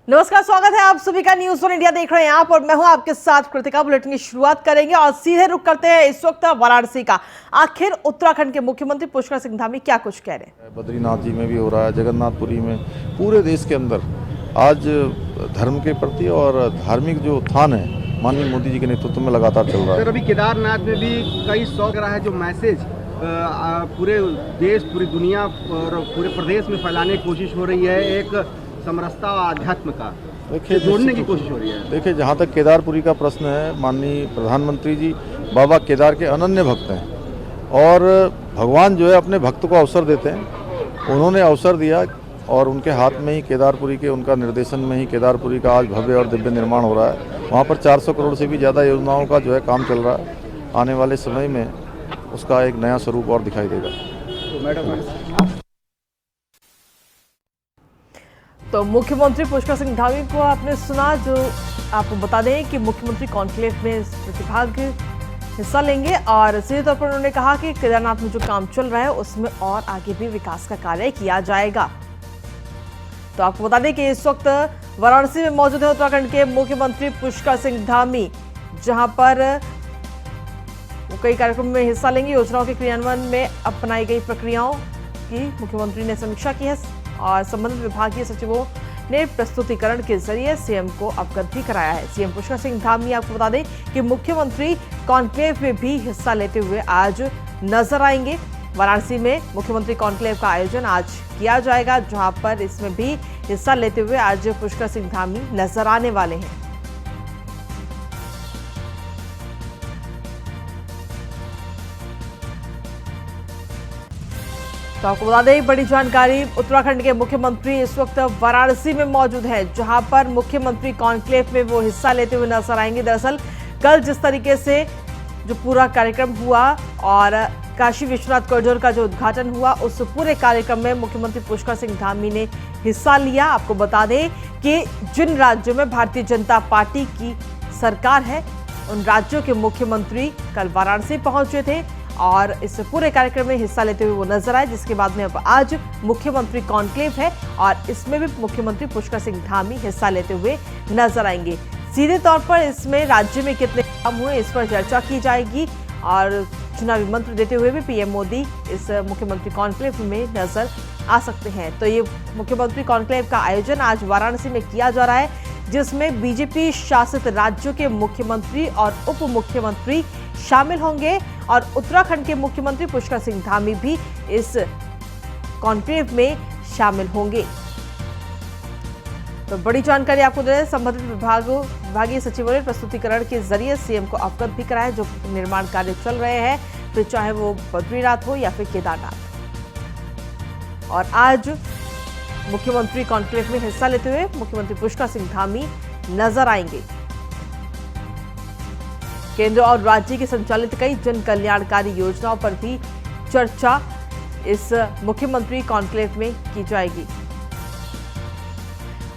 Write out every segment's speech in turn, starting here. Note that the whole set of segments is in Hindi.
नमस्कार, स्वागत है आप सभी का न्यूज वन इंडिया देख रहे हैं आप और मैं हूं आपके साथ कृतिका। बुलेटिन की शुरुआत करेंगे और सीधे रुख करते हैं इस वक्त वाराणसी का। आखिर उत्तराखंड के मुख्यमंत्री पुष्कर सिंह धामी क्या कुछ कह रहे हैं। बद्रीनाथ जी में भी हो रहा है, जगन्नाथपुरी में, पूरे देश के अंदर आज धर्म के प्रति और धार्मिक जो उत्थान है माननीय मोदी जी के नेतृत्व में लगातार चल रहा है। सर, अभी केदारनाथ में भी कई सौ रहा है जो मैसेज पूरे देश, पूरी दुनिया और पूरे प्रदेश में फैलाने की कोशिश हो रही है, एक समरसता और आध्यात्म का देखिए जोड़ने की कोशिश हो रही है। देखिए, जहाँ तक केदारपुरी का प्रश्न है, माननीय प्रधानमंत्री जी बाबा केदार के अनन्य भक्त हैं और भगवान जो है अपने भक्त को अवसर देते हैं। उन्होंने अवसर दिया और उनके हाथ में ही केदारपुरी के, उनका निर्देशन में ही केदारपुरी का आज भव्य और दिव्य निर्माण हो रहा है। वहाँ पर 400 करोड़ से भी ज़्यादा योजनाओं का जो है काम चल रहा है। आने वाले समय में उसका एक नया स्वरूप और दिखाई देगा। तो मुख्यमंत्री पुष्कर सिंह धामी को आपने सुना। जो आपको बता दें कि मुख्यमंत्री कॉन्क्लेव में प्रतिभाग हिस्सा लेंगे और सीधे तौर पर उन्होंने कहा कि केदारनाथ में जो काम चल रहा है उसमें और आगे भी विकास का कार्य किया जाएगा। तो आपको बता दें कि इस वक्त वाराणसी में मौजूद है उत्तराखंड के मुख्यमंत्री पुष्कर सिंह धामी, जहां पर वो कई कार्यक्रमों में हिस्सा लेंगे। योजनाओं के क्रियान्वयन में अपनाई गई प्रक्रियाओं की मुख्यमंत्री ने समीक्षा की है और संबंधित विभागीय सचिवों ने प्रस्तुतिकरण के जरिए सीएम को अवगत भी कराया है। सीएम पुष्कर सिंह धामी आपको बता दें कि मुख्यमंत्री कॉन्क्लेव में भी हिस्सा लेते हुए आज नजर आएंगे। वाराणसी में मुख्यमंत्री कॉन्क्लेव का आयोजन आज किया जाएगा, जहां पर इसमें भी हिस्सा लेते हुए आज पुष्कर सिंह धामी नजर आने वाले हैं। तो आपको बता दें बड़ी जानकारी, उत्तराखंड के मुख्यमंत्री इस वक्त वाराणसी में मौजूद है, जहां पर मुख्यमंत्री कॉन्क्लेव में वो हिस्सा लेते हुए नजर आएंगे। दरअसल कल जिस तरीके से जो पूरा कार्यक्रम हुआ और काशी विश्वनाथ कॉरिडोर का जो उद्घाटन हुआ, उस पूरे कार्यक्रम में मुख्यमंत्री पुष्कर सिंह धामी ने हिस्सा लिया। आपको बता दें कि जिन राज्यों में भारतीय जनता पार्टी की सरकार है, उन राज्यों के मुख्यमंत्री कल वाराणसी पहुंचे थे और इस पूरे कार्यक्रम में हिस्सा लेते हुए वो नजर आए, जिसके बाद में अब आज मुख्यमंत्री कॉन्क्लेव है और इसमें भी मुख्यमंत्री पुष्कर सिंह धामी हिस्सा लेते हुए नजर आएंगे। सीधे तौर पर इसमें राज्य में कितने काम हुए इस पर चर्चा की जाएगी और चुनावी मंत्र देते हुए भी पीएम मोदी इस मुख्यमंत्री कॉन्क्लेव में नजर आ सकते हैं। तो ये मुख्यमंत्री कॉन्क्लेव का आयोजन आज वाराणसी में किया जा रहा है, जिसमें बीजेपी शासित राज्यों के मुख्यमंत्री और उप मुख्यमंत्री शामिल होंगे और उत्तराखंड के मुख्यमंत्री पुष्कर सिंह धामी भी इस कॉन्क्लेव में शामिल होंगे। तो बड़ी जानकारी आपको दे रहे, संबंधित विभागीय सचिवों ने प्रस्तुतिकरण के जरिए सीएम को अवगत भी कराया जो निर्माण कार्य चल रहे हैं, फिर चाहे वो बद्रीनाथ हो या फिर केदारनाथ। और आज मुख्यमंत्री कॉन्क्लेव में हिस्सा लेते हुए मुख्यमंत्री पुष्कर सिंह धामी नजर आएंगे। केंद्र और राज्य की संचालित कई जन कल्याणकारी योजनाओं पर भी चर्चा इस मुख्यमंत्री कॉन्क्लेव में की जाएगी।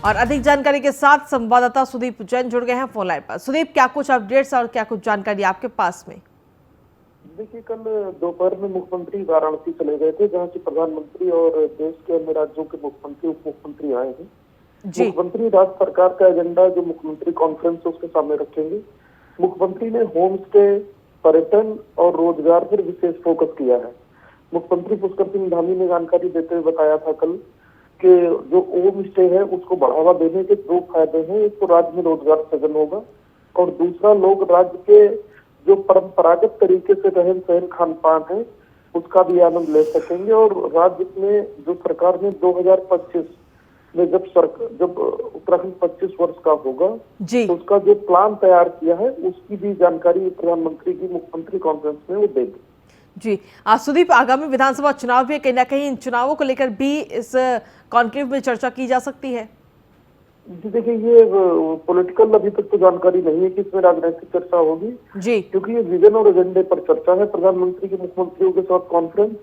और अधिक जानकारी के साथ संवाददाता सुदीप जैन जुड़ गए हैं फोन लाइन पर। सुदीप, क्या कुछ अपडेट्स और क्या कुछ जानकारी आपके पास में? देखिए, कल दोपहर में मुख्यमंत्री वाराणसी चले गए थे, जहां से प्रधानमंत्री और देश के अन्य राज्यों के मुख्यमंत्री, उप मुख्यमंत्री आए हैं। मुख्यमंत्री राज्य सरकार का एजेंडा जो मुख्यमंत्री कॉन्फ्रेंस है उसके सामने रखेंगे। मुख्यमंत्री ने होम स्टे, पर्यटन और रोजगार पर विशेष फोकस किया है। मुख्यमंत्री पुष्कर सिंह धामी ने जानकारी देते हुए बताया था कल कि जो होम स्टे है उसको बढ़ावा देने के दो फायदे हैं। एक तो राज्य में रोजगार सृजन होगा और दूसरा लोग राज्य के जो परंपरागत तरीके से रहन सहन खान पान है उसका भी आनंद ले सकेंगे। और राज्य में जो सरकार ने 2025 में जब उत्तराखंड 25 वर्ष का होगा तो उसका जो प्लान तैयार किया है उसकी भी जानकारी प्रधानमंत्री की मुख्यमंत्री कॉन्फ्रेंस में वो देंगे। जी सुदीप, आगामी विधानसभा चुनाव भी कहीं ना कहीं इन चुनावों को लेकर भी इस कॉन्क्लेव में चर्चा की जा सकती है। जी देखिए, ये पॉलिटिकल अभी तक तो जानकारी नहीं है कि इसमें राजनीतिक चर्चा होगी जी, क्योंकि ये विजन और एजेंडे पर चर्चा है। प्रधानमंत्री के मुख्यमंत्रियों के साथ कॉन्फ्रेंस,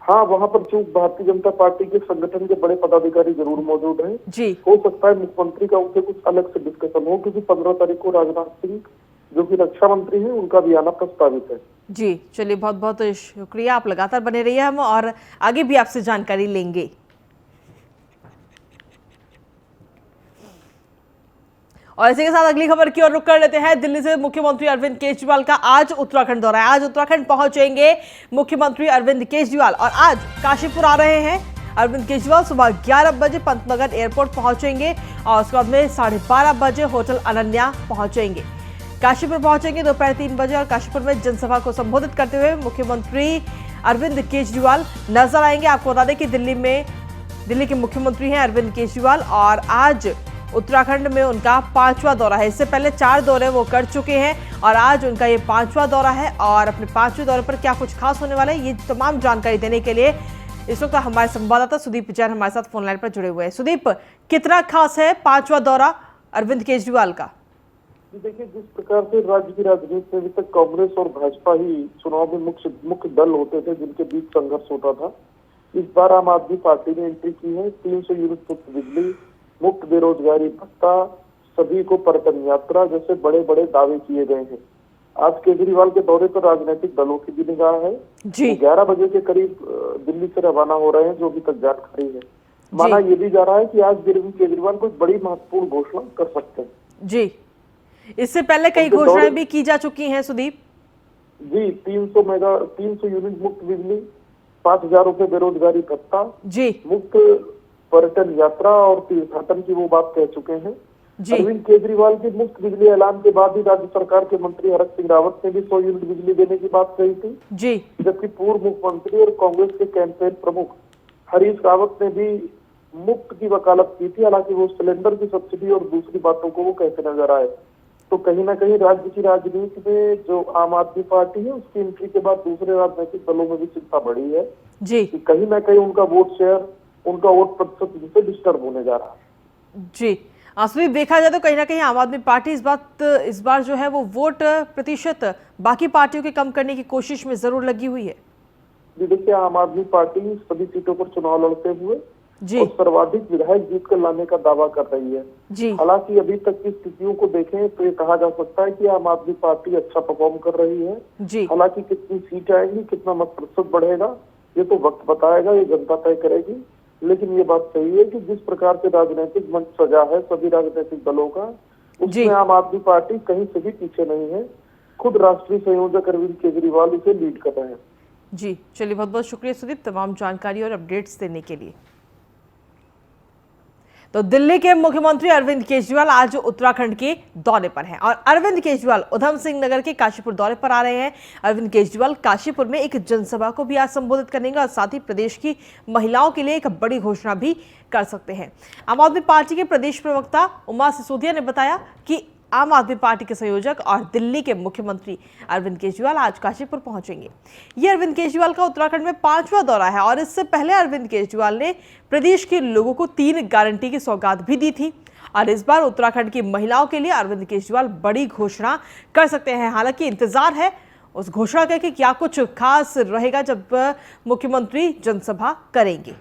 हाँ वहाँ पर चूंकि भारतीय जनता पार्टी के संगठन के बड़े पदाधिकारी जरूर मौजूद हैं जी, हो सकता है मुख्यमंत्री का उनसे कुछ अलग से डिस्कशन हो, क्योंकि 15 तारीख को राजनाथ सिंह जो कि रक्षा मंत्री हैं उनका भी आना प्रस्तावित है। जी चलिए, बहुत बहुत शुक्रिया, आप लगातार बने रहिए, हम और आगे भी आपसे जानकारी लेंगे। और इसी के साथ अगली खबर की ओर रुख कर लेते हैं। दिल्ली से मुख्यमंत्री अरविंद केजरीवाल का आज उत्तराखंड दौरा है। आज उत्तराखंड पहुंचेंगे मुख्यमंत्री अरविंद केजरीवाल और आज काशीपुर आ रहे हैं। अरविंद केजरीवाल सुबह 11 बजे पंतनगर एयरपोर्ट पहुंचेंगे और उसके बाद में 12:30 बजे होटल अनन्या पहुंचेंगे। काशीपुर पहुंचेंगे दोपहर 3 बजे और काशीपुर में जनसभा को संबोधित करते हुए मुख्यमंत्री अरविंद केजरीवाल नजर आएंगे। आपको बता दें कि दिल्ली के मुख्यमंत्री हैं अरविंद केजरीवाल और आज उत्तराखंड में उनका 5वां दौरा है। इससे पहले 4 दौरे वो कर चुके हैं और आज उनका ये 5वां दौरा है। और अपने 5वें दौरे पर क्या कुछ खास होने वाला है, ये तमाम जानकारी देने के लिए इस वक्त हमारे संवाददाता सुदीप जैन हमारे साथ फोन लाइन पर जुड़े हुए हैं। सुदीप, कितना खास है 5वां दौरा अरविंद केजरीवाल का? देखिए, जिस प्रकार से राज्य की राजनीति में अभी तक कांग्रेस और भाजपा ही चुनाव में मुख्य दल होते थे जिनके बीच संघर्ष होता था, इस बार आम आदमी पार्टी ने एंट्री की है। 300 यूनिट मुफ्त बिजली, मुफ्त बेरोजगारी भत्ता, सभी को पर्यटन यात्रा जैसे बड़े बड़े दावे किए गए हैं। आज केजरीवाल के दौरे पर राजनीतिक दलों की भी निगाह है। जी। 11 बजे के करीब दिल्ली से रवाना हो रहे हैं, जो अभी तक जानकारी है। माना ये भी जा रहा है कि आज केजरीवाल कोई बड़ी महत्वपूर्ण घोषणा कर सकते हैं। जी, इससे पहले कई घोषणाएं भी की जा चुकी हैं सुदीप। जी, 300 यूनिट मुफ्त बिजली, 5,000 रुपए बेरोजगारी भत्ता, जी, मुफ्त पर्यटन यात्रा और तीर्थाटन की वो बात कह चुके हैं। अरविंद केजरीवाल के मुफ्त बिजली ऐलान के बाद ही राज्य सरकार के मंत्री हरक सिंह रावत ने भी 100 यूनिट बिजली देने की बात कही थी। जी, जबकि पूर्व मुख्यमंत्री और कांग्रेस के कैंपेन प्रमुख हरीश रावत ने भी मुफ्त की वकालत की थी। हालांकि वो सिलेंडर की सब्सिडी और दूसरी बातों को वो कहते नजर आए। तो कहीं ना कहीं राज्य की राजनीति में जो आम आदमी पार्टी है उसकी एंट्री के बाद दूसरे राजनीतिक दलों में भी चिंता बढ़ी है जी, कि कहीं ना कहीं उनका वोट शेयर, उनका वोट प्रतिशत इनसे डिस्टर्ब होने जा रहा है। जी। आसवी देखा जाए तो कहीं ना कहीं आम आदमी पार्टी इस बार जो है वो वोट प्रतिशत बाकी पार्टियों के कम करने की कोशिश में जरूर लगी हुई है। जी देखिए, आम आदमी पार्टी सभी सीटों पर चुनाव लड़ते हुए जी, और सर्वाधिक विधायक जीत कर लाने का दावा कर रही है। जी, हालांकि अभी तक की स्थितियों को देखें तो ये कहा जा सकता है कि आम आदमी पार्टी अच्छा परफॉर्म कर रही है। जी, हालांकि कितनी सीट आएंगी, कितना मत प्रतिशत बढ़ेगा, ये तो वक्त बताएगा, ये जनता तय करेगी। लेकिन ये बात सही है कि जिस प्रकार से राजनीतिक मंच सजा है सभी राजनीतिक दलों का, उसमें आम आदमी पार्टी कहीं से भी पीछे नहीं है। खुद राष्ट्रीय संयोजक अरविंद केजरीवाल इसे लीड कर रहे हैं। जी, चलिए, बहुत बहुत शुक्रिया सुदीप तमाम जानकारी और अपडेट्स देने के लिए। तो दिल्ली के मुख्यमंत्री अरविंद केजरीवाल आज उत्तराखंड के दौरे पर हैं और अरविंद केजरीवाल उधम सिंह नगर के काशीपुर दौरे पर आ रहे हैं। अरविंद केजरीवाल काशीपुर में एक जनसभा को भी आज संबोधित करेंगे और साथ ही प्रदेश की महिलाओं के लिए एक बड़ी घोषणा भी कर सकते हैं। आम आदमी पार्टी के प्रदेश प्रवक्ता उमा सिसोदिया ने बताया कि आम आदमी पार्टी के संयोजक और दिल्ली के मुख्यमंत्री अरविंद केजरीवाल आज काशीपुर पहुंचेंगे। ये अरविंद केजरीवाल का उत्तराखंड में 5वां दौरा है और इससे पहले अरविंद केजरीवाल ने प्रदेश के लोगों को 3 गारंटी की सौगात भी दी थी और इस बार उत्तराखंड की महिलाओं के लिए अरविंद केजरीवाल बड़ी घोषणा कर सकते हैं। हालांकि इंतजार है उस घोषणा का कि क्या कुछ खास रहेगा जब मुख्यमंत्री जनसभा करेंगे।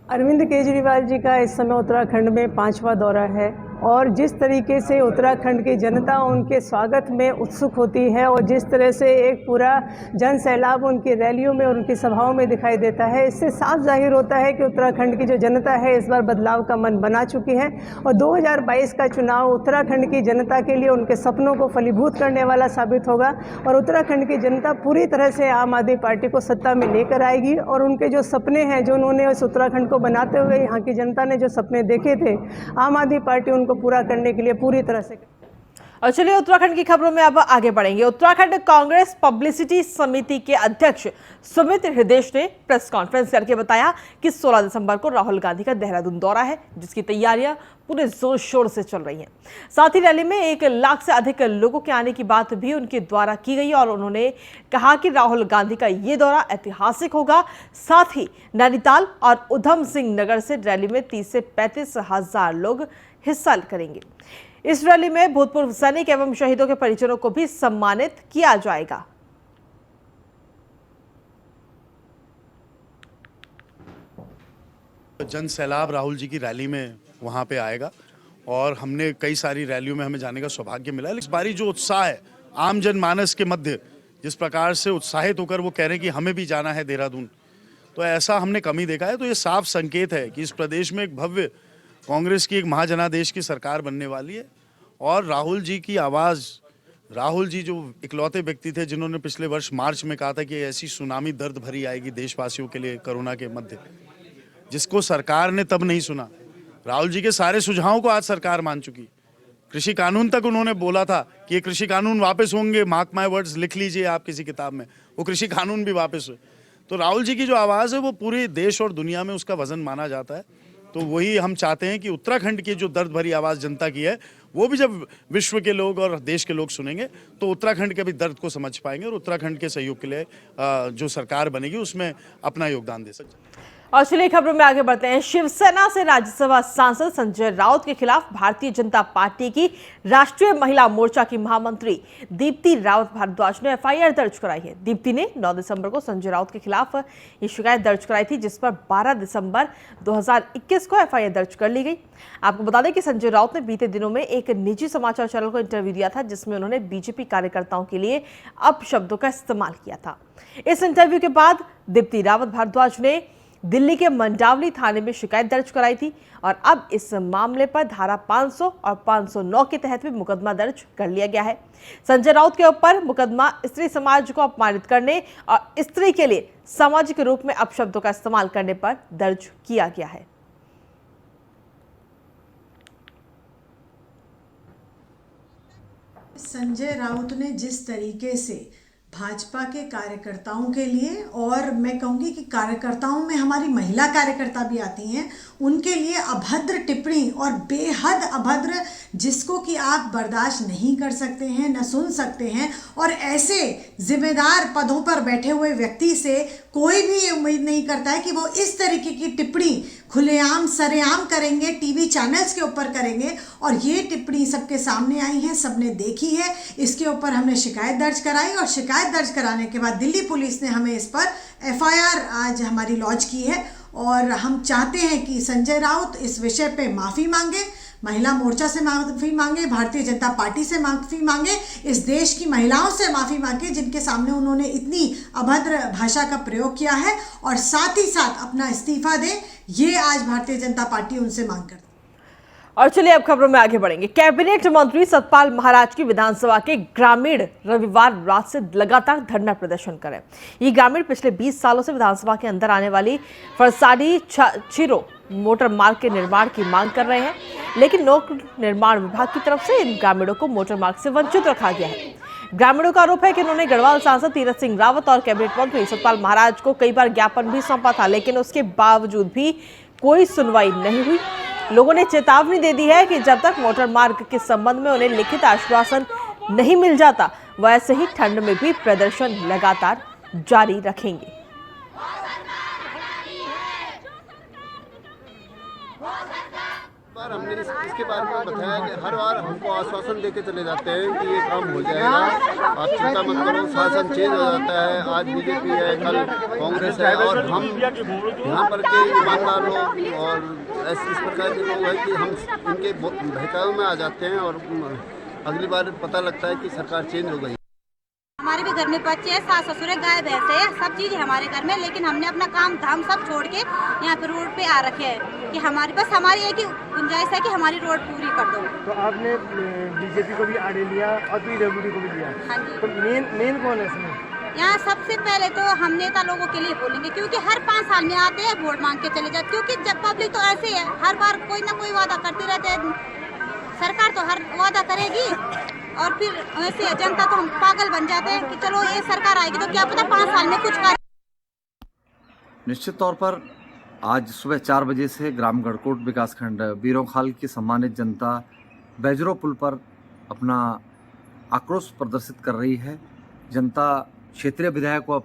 अरविंद केजरीवाल जी का इस समय उत्तराखंड में 5वां दौरा है और जिस तरीके से उत्तराखंड की जनता उनके स्वागत में उत्सुक होती है और जिस तरह से एक पूरा जन सैलाब उनकी रैलियों में और उनकी सभाओं में दिखाई देता है, इससे साफ जाहिर होता है कि उत्तराखंड की जो जनता है इस बार बदलाव का मन बना चुकी है और 2022 का चुनाव उत्तराखंड की जनता के लिए उनके सपनों को फलीभूत करने वाला साबित होगा और उत्तराखंड की जनता पूरी तरह से आम आदमी पार्टी को सत्ता में लेकर आएगी और उनके जो सपने हैं, जो उन्होंने इस उत्तराखंड को बनाते हुए यहाँ की जनता ने जो सपने देखे थे, आम आदमी पार्टी उनको पूरा करने के लिए पूरी तरह से। और चलिए उत्तराखंड की खबरों में अब आगे बढ़ेंगे। उत्तराखंड कांग्रेस पब्लिसिटी समिति के अध्यक्ष सुमित हृदय ने प्रेस कॉन्फ्रेंस करके बताया कि 16 दिसंबर को राहुल गांधी का देहरादून दौरा है जिसकी तैयारियां पूरे जोर शोर से चल रही हैं। साथ ही रैली में 1 लाख से अधिक लोगों के आने की बात भी उनके द्वारा की गई और उन्होंने कहा कि राहुल गांधी का ये दौरा ऐतिहासिक होगा। साथ ही नैनीताल और उधम सिंह नगर से रैली में 30 से 35 हजार लोग हिस्सा करेंगे। इस रैली में भूतपूर्व सैनिक एवं शहीदों के परिजनों को भी सम्मानित किया जाएगा। जन सैलाब राहुल जी की रैली में वहाँ पे आएगा और हमने कई सारी रैलियों में हमें जाने का सौभाग्य मिला है। इस बारी जो उत्साह है आम जनमानस के मध्य, जिस प्रकार से उत्साहित होकर वो कह रहे हैं कि हमें भी जाना है देहरादून, तो ऐसा हमने कम ही देखा है। तो ये साफ संकेत है कि इस प्रदेश में एक भव्य कांग्रेस की एक महाजनादेश की सरकार बनने वाली है और राहुल जी की आवाज़, राहुल जी जो इकलौते व्यक्ति थे जिन्होंने पिछले वर्ष मार्च में कहा था कि ऐसी सुनामी दर्द भरी आएगी देशवासियों के लिए कोरोना के मध्य, जिसको सरकार ने तब नहीं सुना। राहुल जी के सारे सुझावों को आज सरकार मान चुकी। कृषि कानून तक उन्होंने बोला था कि ये कृषि कानून वापस होंगे, मार्क माय वर्ड्स, लिख लीजिए आप किसी किताब में, वो कृषि कानून भी वापस हुए। तो राहुल जी की जो आवाज़ है वो पूरे देश और दुनिया में उसका वजन माना जाता है। तो वही हम चाहते हैं कि उत्तराखंड की जो दर्द भरी आवाज़ जनता की है वो भी जब विश्व के लोग और देश के लोग सुनेंगे तो उत्तराखंड के भी दर्द को समझ पाएंगे और उत्तराखंड के सहयोग के लिए जो सरकार बनेगी उसमें अपना योगदान दे सकते हैं। और चलिए खबरों में आगे बढ़ते हैं। शिवसेना से राज्यसभा सांसद संजय राउत के खिलाफ भारतीय जनता पार्टी की राष्ट्रीय महिला मोर्चा की महामंत्री दीप्ति रावत भारद्वाज ने एफआईआर दर्ज कराई है। दीप्ति ने 9 दिसंबर को संजय राउत के खिलाफ ये शिकायत दर्ज कराई थी, जिस पर 12 दिसंबर 2021 को एफआईआर दर्ज कर ली गई। आपको बता दें कि संजय राउत ने बीते दिनों में एक निजी समाचार चैनल को इंटरव्यू दिया था, जिसमें उन्होंने बीजेपी कार्यकर्ताओं के लिए अपशब्दों का इस्तेमाल किया था। इस इंटरव्यू के बाद दीप्ति रावत भारद्वाज ने दिल्ली के मंडावली थाने में शिकायत दर्ज कराई थी और अब इस मामले पर धारा 500 और 509 के तहत भी मुकदमा दर्ज कर लिया गया है। संजय राउत के ऊपर मुकदमा स्त्री समाज को अपमानित करने और स्त्री के लिए सामाजिक रूप में अपशब्दों का इस्तेमाल करने पर दर्ज किया गया है। संजय राउत ने जिस तरीके से भाजपा के कार्यकर्ताओं के लिए, और मैं कहूँगी कि कार्यकर्ताओं में हमारी महिला कार्यकर्ता भी आती हैं, उनके लिए अभद्र टिप्पणी और बेहद अभद्र, जिसको कि आप बर्दाश्त नहीं कर सकते हैं, न सुन सकते हैं। और ऐसे जिम्मेदार पदों पर बैठे हुए व्यक्ति से कोई भी ये उम्मीद नहीं करता है कि वो इस तरीके की टिप्पणी खुलेआम सरेआम करेंगे, टीवी चैनल्स के ऊपर करेंगे। और ये टिप्पणी सबके सामने आई है, सबने देखी है। इसके ऊपर हमने शिकायत दर्ज कराई और शिकायत दर्ज कराने के बाद दिल्ली पुलिस ने हमें इस पर एफआईआर आज हमारी लॉन्च की है। और हम चाहते हैं कि संजय राउत इस विषय पे माफ़ी मांगे, महिला मोर्चा से माफ़ी मांगे, भारतीय जनता पार्टी से माफ़ी मांगे, इस देश की महिलाओं से माफ़ी मांगे जिनके सामने उन्होंने इतनी अभद्र भाषा का प्रयोग किया है, और साथ ही साथ अपना इस्तीफा दें। ये आज भारतीय जनता पार्टी उनसे मांग करती है। और चलिए अब खबरों में आगे बढ़ेंगे। कैबिनेट मंत्री सतपाल महाराज की विधानसभा के ग्रामीण रविवार रात से लगातार धरना प्रदर्शन करें। ये ग्रामीण पिछले 20 सालों से विधानसभा के अंदर आने वाली फरसाडी छिरो मोटर मार्ग के निर्माण की मांग कर रहे हैं, लेकिन लोक निर्माण विभाग की तरफ से इन ग्रामीणों को मोटर मार्ग से वंचित रखा गया है। ग्रामीणों का आरोप है कि उन्होंने गढ़वाल सांसद तीरथ सिंह रावत और कैबिनेट मंत्री सतपाल महाराज को कई बार ज्ञापन भी सौंपा था, लेकिन उसके बावजूद भी कोई सुनवाई नहीं हुई। लोगों ने चेतावनी दे दी है कि जब तक मोटर मार्ग के संबंध में उन्हें लिखित आश्वासन नहीं मिल जाता, वैसे ही ठंड में भी प्रदर्शन लगातार जारी रखेंगे। हमने इसके बारे में बताया कि हर बार हमको आश्वासन देके चले जाते हैं कि ये काम हो जाएगा, आप चिंता मत करो, शासन चेंज हो जाता है, आज बीजेपी है, कल कांग्रेस है, और हम यहाँ पर के ईमानदार लोग और इस प्रकार के लोग हैं कि हम इनके बहकावे में आ जाते हैं और अगली बार पता लगता है कि सरकार चेंज हो गई। हमारे भी घर में बच्चे हैं, सास ससुर है, गाय भैंस है, सब चीज़ है हमारे घर में, लेकिन हमने अपना काम धाम सब छोड़ के यहाँ पे रोड पे आ रखे हैं कि हमारे पास हमारी एक ही गुंजाइश है कि हमारी रोड पूरी कर दो। तो आपने बीजेपी को भी आड़े लिया और पीडब्ल्यूडी को भी लिया। हाँ जी। तो मेन कौन है इसमें? यहाँ सबसे पहले तो हम नेता लोगों के लिए बोलेंगे, क्योंकि हर 5 साल में आते हैं, वोट मांग के चले जाते, क्योंकि जब पब्लिक तो ऐसे है, हर बार कोई ना कोई वादा करते रहते हैं। सरकार तो हर वादा करेगी और फिर वैसे जनता तो हम पागल बन जाते हैं कि चलो ये सरकार आएगी तो क्या पता 5 साल में कुछ कर। निश्चित तौर पर आज सुबह 4 बजे से ग्राम गढ़कोट विकासखंड बीरोंखाल की सम्मानित जनता बैजरो पुल पर अपना आक्रोश प्रदर्शित कर रही है। जनता क्षेत्रीय विधायक व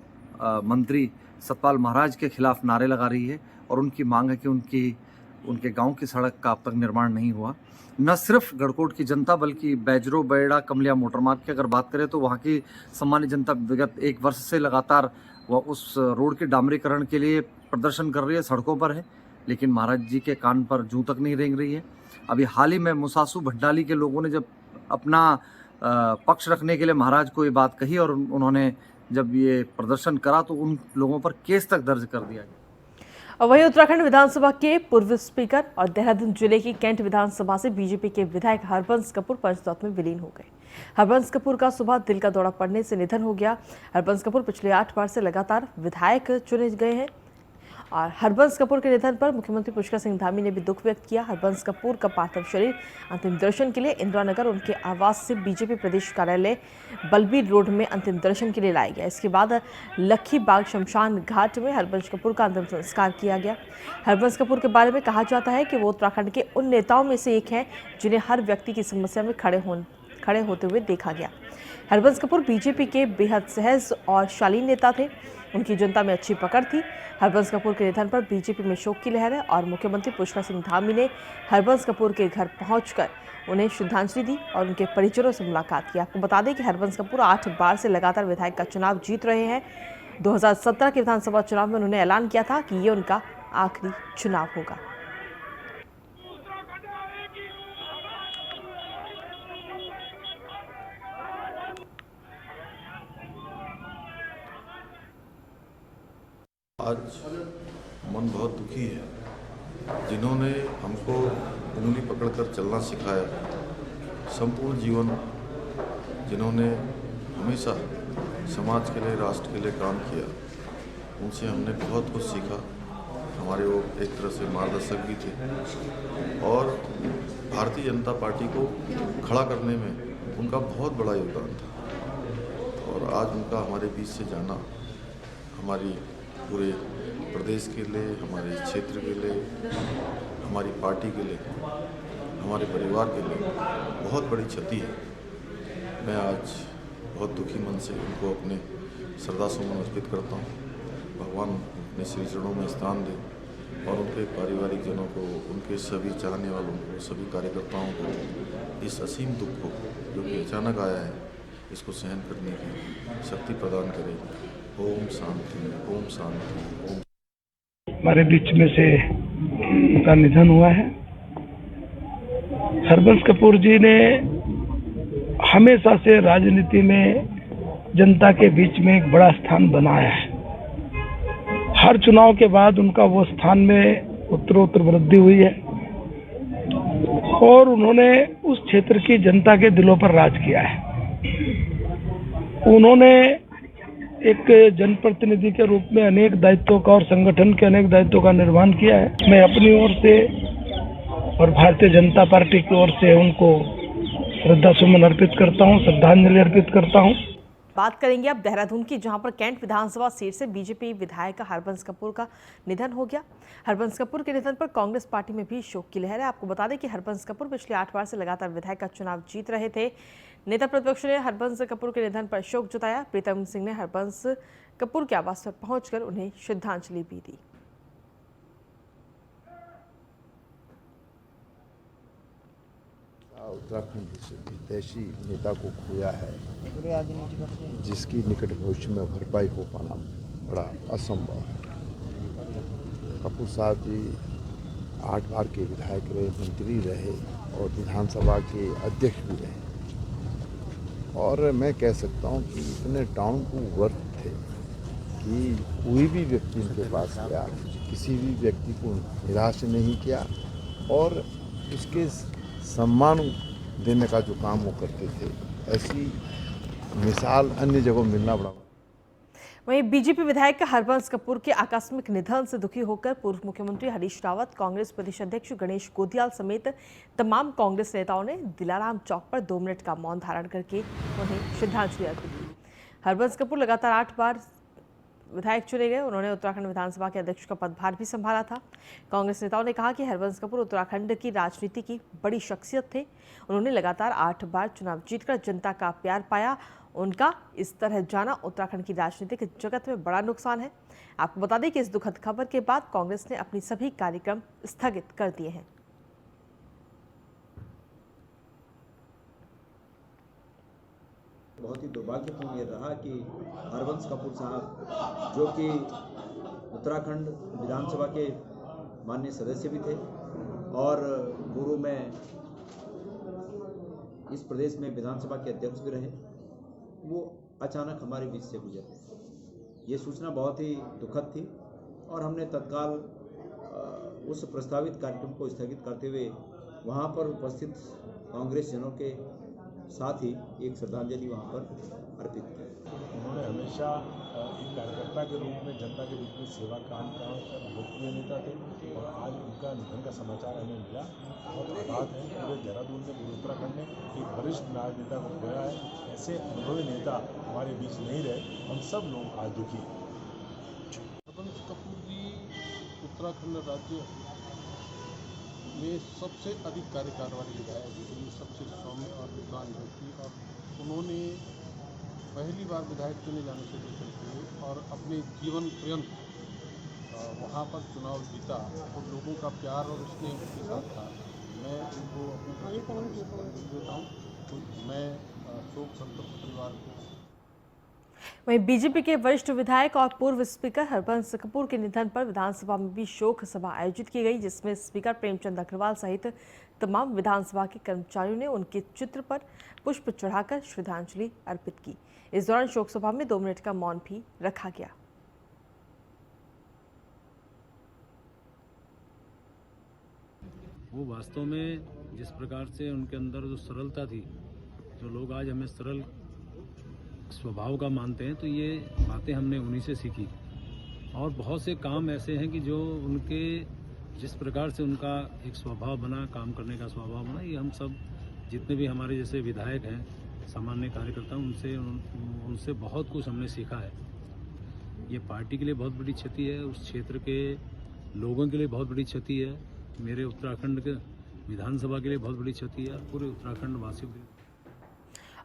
मंत्री सतपाल महाराज के खिलाफ नारे लगा रही है और उनकी मांग है कि उनके गांव की सड़क का अब तक निर्माण नहीं हुआ। न सिर्फ गढ़कोट की जनता बल्कि बैजरो बेड़ा कमलिया मोटर मार्ग की अगर बात करें तो वहाँ की सम्मानित जनता विगत 1 वर्ष से लगातार वह उस रोड के डामरीकरण के लिए प्रदर्शन कर रही है, सड़कों पर है, लेकिन महाराज जी के कान पर जूं तक नहीं रेंग रही है। अभी हाल ही में मुसासू भंडाली के लोगों ने जब अपना पक्ष रखने के लिए महाराज को ये बात कही और उन्होंने जब ये प्रदर्शन करा तो उन लोगों पर केस तक दर्ज कर दिया गया। और वहीं उत्तराखंड विधानसभा के पूर्व स्पीकर और देहरादून जिले की कैंट विधानसभा से बीजेपी के विधायक हरबंस कपूर पंचतत्व में विलीन हो गए। हरबंस कपूर का सुबह दिल का दौरा पड़ने से निधन हो गया। हरबंस कपूर पिछले 8 बार से लगातार विधायक चुने गए हैं और हरबंस कपूर के निधन पर मुख्यमंत्री पुष्कर सिंह धामी ने भी दुख व्यक्त किया। हरबंस कपूर का पार्थिव शरीर अंतिम दर्शन के लिए इंदिरा नगर उनके आवास से बीजेपी प्रदेश कार्यालय बलबीर रोड में अंतिम दर्शन के लिए लाया गया। इसके बाद लखी बाग शमशान घाट में हरबंस कपूर का अंतिम संस्कार किया गया। हरबंस कपूर के बारे में कहा जाता है कि वो उत्तराखंड के उन नेताओं में से एक हैं जिन्हें हर व्यक्ति की समस्या में खड़े होते हुए देखा गया। हरबंस कपूर बीजेपी के बेहद सहज और शालीन नेता थे। उनकी जनता में अच्छी पकड़ थी। हरबंस कपूर के निधन पर बीजेपी में शोक की लहर है और मुख्यमंत्री पुष्कर सिंह धामी ने हरबंस कपूर के घर पहुंचकर उन्हें श्रद्धांजलि दी और उनके परिजनों से मुलाकात की। आपको बता दें कि हरबंस कपूर 8 बार से लगातार विधायक का चुनाव जीत रहे हैं। 2017 के विधानसभा चुनाव में उन्होंने ऐलान किया था कि ये उनका आखिरी चुनाव होगा। आज मन बहुत दुखी है। जिन्होंने हमको उंगली पकड़कर चलना सिखाया, संपूर्ण जीवन जिन्होंने हमेशा समाज के लिए, राष्ट्र के लिए काम किया, उनसे हमने बहुत कुछ सीखा। हमारे वो एक तरह से मार्गदर्शक भी थे और भारतीय जनता पार्टी को खड़ा करने में उनका बहुत बड़ा योगदान था। और आज उनका हमारे बीच से जाना हमारी पूरे प्रदेश के लिए, हमारे क्षेत्र के लिए, हमारी पार्टी के लिए, हमारे परिवार के लिए बहुत बड़ी क्षति है। मैं आज बहुत दुखी मन से उनको अपने श्रद्धासुमन अर्पित करता हूँ। भगवान अपने श्री चरणों में स्थान दे और उनके पारिवारिक जनों को, उनके सभी चाहने वालों को, सभी कार्यकर्ताओं को इस असीम दुख को जो कि अचानक आया है, इसको सहन करने की शक्ति प्रदान करे। ओम शांति, ओम शांति, ओम। हमारे बीच में से उनका निधन हुआ है। हरबंस कपूर जी ने हमेशा से राजनीति में जनता के बीच में एक बड़ा स्थान बनाया है। हर चुनाव के बाद उनका वो स्थान में उत्तरोत्तर वृद्धि हुई है और उन्होंने उस क्षेत्र की जनता के दिलों पर राज किया है। उन्होंने एक जनप्रतिनिधि के रूप में अनेक दायित्वों का और संगठन के अनेक दायित्वों का निर्वहन किया है। मैं अपनी ओर से और भारतीय जनता पार्टी की ओर से उनको श्रद्धासुमन अर्पित करता हूं, श्रद्धांजलि अर्पित करता हूं। बात करेंगे अब देहरादून की, जहां पर कैंट विधानसभा सीट से बीजेपी विधायक हरबंस कपूर का निधन हो गया। हरबंस कपूर के निधन पर कांग्रेस पार्टी में भी शोक की लहर है। आपको बता दें कि हरबंस कपूर पिछले 8 बार से लगातार विधायक का चुनाव जीत रहे थे। नेता प्रतिपक्ष ने हरबंस कपूर के निधन पर शोक जताया। प्रीतम सिंह ने हरबंस कपूर के आवास पर पहुंचकर उन्हें श्रद्धांजलि भी दी। उत्तराखंड हितैषी नेता को खोया है, जिसकी निकट भविष्य में भरपाई हो पाना बड़ा असंभव है। कपूर साहब जी 8 बार के विधायक रहे, मंत्री रहे और विधानसभा के अध्यक्ष भी रहे। और मैं कह सकता हूं कि इतने डाउन टू अर्थ थे कि कोई भी व्यक्ति उनके पास गया, किसी भी व्यक्ति को निराश नहीं किया और उसके सम्मान देने का जो काम वो करते थे, ऐसी मिसाल अन्य जगहों मिलना बड़ा। वहीं बीजेपी विधायक हरबंस कपूर के आकस्मिक निधन से दुखी होकर पूर्व मुख्यमंत्री हरीश रावत, कांग्रेस प्रदेश अध्यक्ष गणेश गोदियाल समेत तमाम कांग्रेस नेताओं ने दिलाराम चौक पर 2 मिनट का मौन धारण करके उन्हें श्रद्धांजलि अर्पित की। हरबंस कपूर लगातार 8 बार विधायक चुने गए। उन्होंने उत्तराखंड विधानसभा के अध्यक्ष का पदभार भी संभाला था। कांग्रेस नेताओं ने कहा कि हरबंस कपूर उत्तराखंड की राजनीति की बड़ी शख्सियत थे। उन्होंने लगातार 8 बार चुनाव जीतकर जनता का प्यार पाया। उनका इस तरह जाना उत्तराखंड की राजनीतिक जगत में बड़ा नुकसान है। आपको बता दें कि इस दुखद खबर के बाद कांग्रेस ने अपनी सभी कार्यक्रम स्थगित कर दिए हैं। बहुत ही दुर्भाग्यपूर्ण ये रहा कि हरबंस कपूर साहब, जो कि उत्तराखंड विधानसभा के माननीय सदस्य भी थे और पूर्व में इस प्रदेश में विधानसभा के अध्यक्ष भी रहे, वो अचानक हमारे बीच से गुजर गए। ये सूचना बहुत ही दुखद थी और हमने तत्काल उस प्रस्तावित कार्यक्रम को स्थगित करते हुए वहाँ पर उपस्थित कांग्रेस जनों के साथ ही एक श्रद्धांजलि वहाँ पर अर्पित की। उन्होंने हमेशा एक कार्यकर्ता के रूप में जनता के बीच में सेवा काम का लोकप्रिय नेता थे और आज उनका निधन का समाचार हमें मिला। बहुत आघात है, पूरे देहरादून में, पूरे उत्तराखंड में एक वरिष्ठ राजनेता को खोया है। ऐसे अनुभवी नेता हमारे बीच नहीं रहे, हम सब लोग आज दुखी हैं। हरबंस कपूर जी उत्तराखंड राज्य में सबसे अधिक कार्यकाल वाले विधायक थे, सबसे सौम्य और विद्वान व्यक्ति, और उन्होंने पहली बार विधायक चुने जाने से लेकर के और अपने जीवन पर्यंत वहाँ पर चुनाव जीता और लोगों का प्यार और स्नेह उनके साथ था। मैं उनको अपने देता हूँ, तो मैं शोक संतप्त परिवार को। वहीं बीजेपी के वरिष्ठ विधायक और पूर्व स्पीकर हरबंस कपूर के निधन पर विधानसभा में भी शोक सभा आयोजित की गई, जिसमें स्पीकर प्रेमचंद अग्रवाल सहित तमाम विधानसभा के कर्मचारियों ने उनके चित्र पर पुष्प चढ़ाकर श्रद्धांजलि अर्पित की। इस दौरान शोक सभा में 2 मिनट का मौन भी रखा गया। वो वास्तव में जिस प्रकार से उनके अंदर जो सरलता थी, जो लोग आज हमें सरल स्वभाव का मानते हैं, तो ये बातें हमने उन्हीं से सीखी। और बहुत से काम ऐसे हैं कि जो उनके जिस प्रकार से उनका एक स्वभाव बना, काम करने का स्वभाव बना, ये हम सब जितने भी हमारे जैसे विधायक हैं, सामान्य कार्यकर्ता, उनसे बहुत कुछ हमने सीखा है। ये पार्टी के लिए बहुत बड़ी क्षति है, उस क्षेत्र के लोगों के लिए बहुत बड़ी क्षति है, मेरे उत्तराखंड के विधानसभा के लिए बहुत बड़ी क्षति है, पूरे उत्तराखंड वासियों के लिए।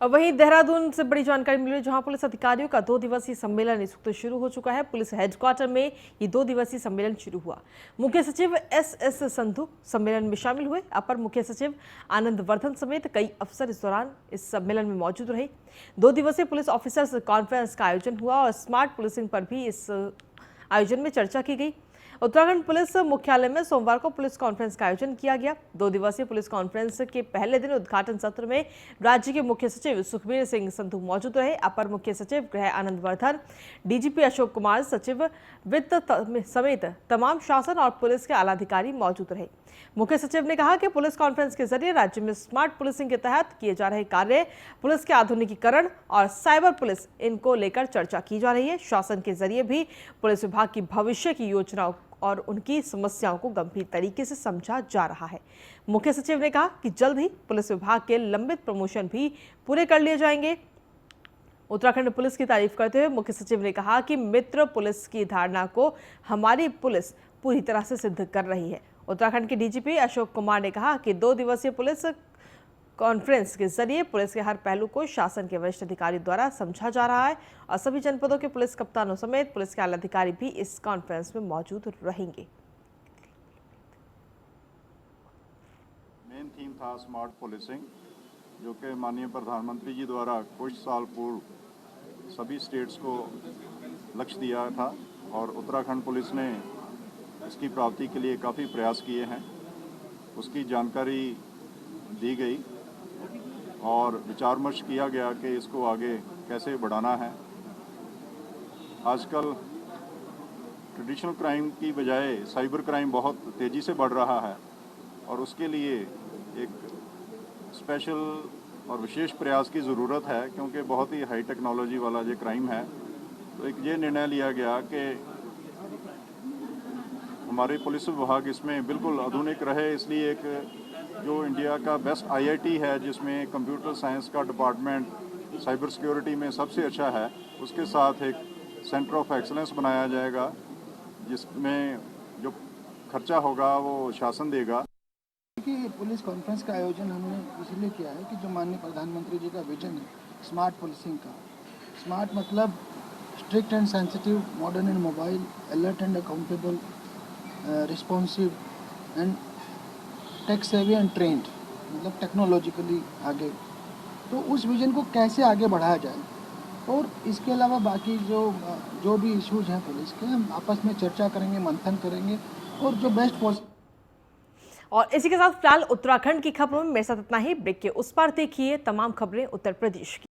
और वहीं देहरादून से बड़ी जानकारी मिली है, जहां पुलिस अधिकारियों का 2 दिवसीय सम्मेलन इस वक्त शुरू हो चुका है। पुलिस हेडक्वार्टर में ये 2 दिवसीय सम्मेलन शुरू हुआ। मुख्य सचिव एस संधू सम्मेलन में शामिल हुए। अपर मुख्य सचिव आनंद वर्धन समेत कई अफसर इस दौरान इस सम्मेलन में मौजूद रहे। 2 दिवसीय पुलिस ऑफिसर्स कॉन्फ्रेंस का आयोजन हुआ और स्मार्ट पुलिसिंग पर भी इस आयोजन में चर्चा की गई। उत्तराखंड पुलिस मुख्यालय में सोमवार को पुलिस कॉन्फ्रेंस का आयोजन किया गया। 2 दिवसीय पुलिस कॉन्फ्रेंस के पहले दिन उद्घाटन सत्र में राज्य के मुख्य सचिव सुखबीर सिंह संधू मौजूद रहे। अपर मुख्य सचिव गृह आनंद वर्धन, डीजीपी अशोक कुमार, सचिव वित्त समेत तमाम शासन और पुलिस के आला अधिकारी मौजूद रहे। मुख्य सचिव ने कहा कि पुलिस कॉन्फ्रेंस के जरिए राज्य में स्मार्ट पुलिसिंग के तहत किए जा रहे कार्य, पुलिस के आधुनिकीकरण और साइबर पुलिस, इनको लेकर चर्चा की जा रही है। शासन के जरिए भी पुलिस विभाग की भविष्य की योजनाओं और उनकी समस्याओं को गंभीर तरीके से समझा जा रहा है। मुख्य सचिव ने कहा कि जल्द ही पुलिस विभाग के लंबित प्रमोशन भी पूरे कर लिए जाएंगे। उत्तराखंड पुलिस की तारीफ करते हुए मुख्य सचिव ने कहा कि मित्र पुलिस की धारणा को हमारी पुलिस पूरी तरह से सिद्ध कर रही है। उत्तराखंड के डीजीपी अशोक कुमार ने कहा कि 2 दिवसीय पुलिस कॉन्फ्रेंस के जरिए पुलिस के हर पहलू को शासन के वरिष्ठ अधिकारी द्वारा समझा जा रहा है और सभी जनपदों के पुलिस कप्तानों समेत पुलिस के आला अधिकारी भी इस कॉन्फ्रेंस में मौजूद रहेंगे। मेन थीम था स्मार्ट पुलिसिंग, जो कि माननीय प्रधानमंत्री जी द्वारा कुछ साल पूर्व सभी स्टेट्स को लक्ष्य दिया था और उत्तराखंड पुलिस ने इसकी प्राप्ति के लिए काफ़ी प्रयास किए हैं। उसकी जानकारी दी गई और विचार विमर्श किया गया कि इसको आगे कैसे बढ़ाना है। आजकल ट्रेडिशनल क्राइम की बजाय साइबर क्राइम बहुत तेज़ी से बढ़ रहा है और उसके लिए एक स्पेशल और विशेष प्रयास की ज़रूरत है, क्योंकि बहुत ही हाई टेक्नोलॉजी वाला ये क्राइम है। तो एक ये निर्णय लिया गया कि हमारे पुलिस विभाग इसमें बिल्कुल आधुनिक रहे, इसलिए एक जो इंडिया का बेस्ट आईआईटी है, जिसमें कंप्यूटर साइंस का डिपार्टमेंट साइबर सिक्योरिटी में सबसे अच्छा है, उसके साथ एक सेंटर ऑफ एक्सीलेंस बनाया जाएगा, जिसमें जो खर्चा होगा वो शासन देगा। देखिए, पुलिस कॉन्फ्रेंस का आयोजन हमने इसलिए किया है कि जो माननीय प्रधानमंत्री जी का विजन है स्मार्ट पुलिसिंग का। स्मार्ट मतलब strict and sensitive, modern and mobile, alert and accountable, responsive and tech savvy and trend, मतलब टेक्नोलॉजिकली आगे। तो उस विजन को कैसे आगे बढ़ाया जाए, और इसके अलावा बाकी जो भी इश्यूज हैं पुलिस के, हम आपस में चर्चा करेंगे, मंथन करेंगे और जो बेस्ट पॉसिबल। और इसी के साथ फिलहाल उत्तराखंड की खबरों में मेरे साथ इतना ही। ब्रेक के उस पार देखिए तमाम खबरें उत्तर प्रदेश की।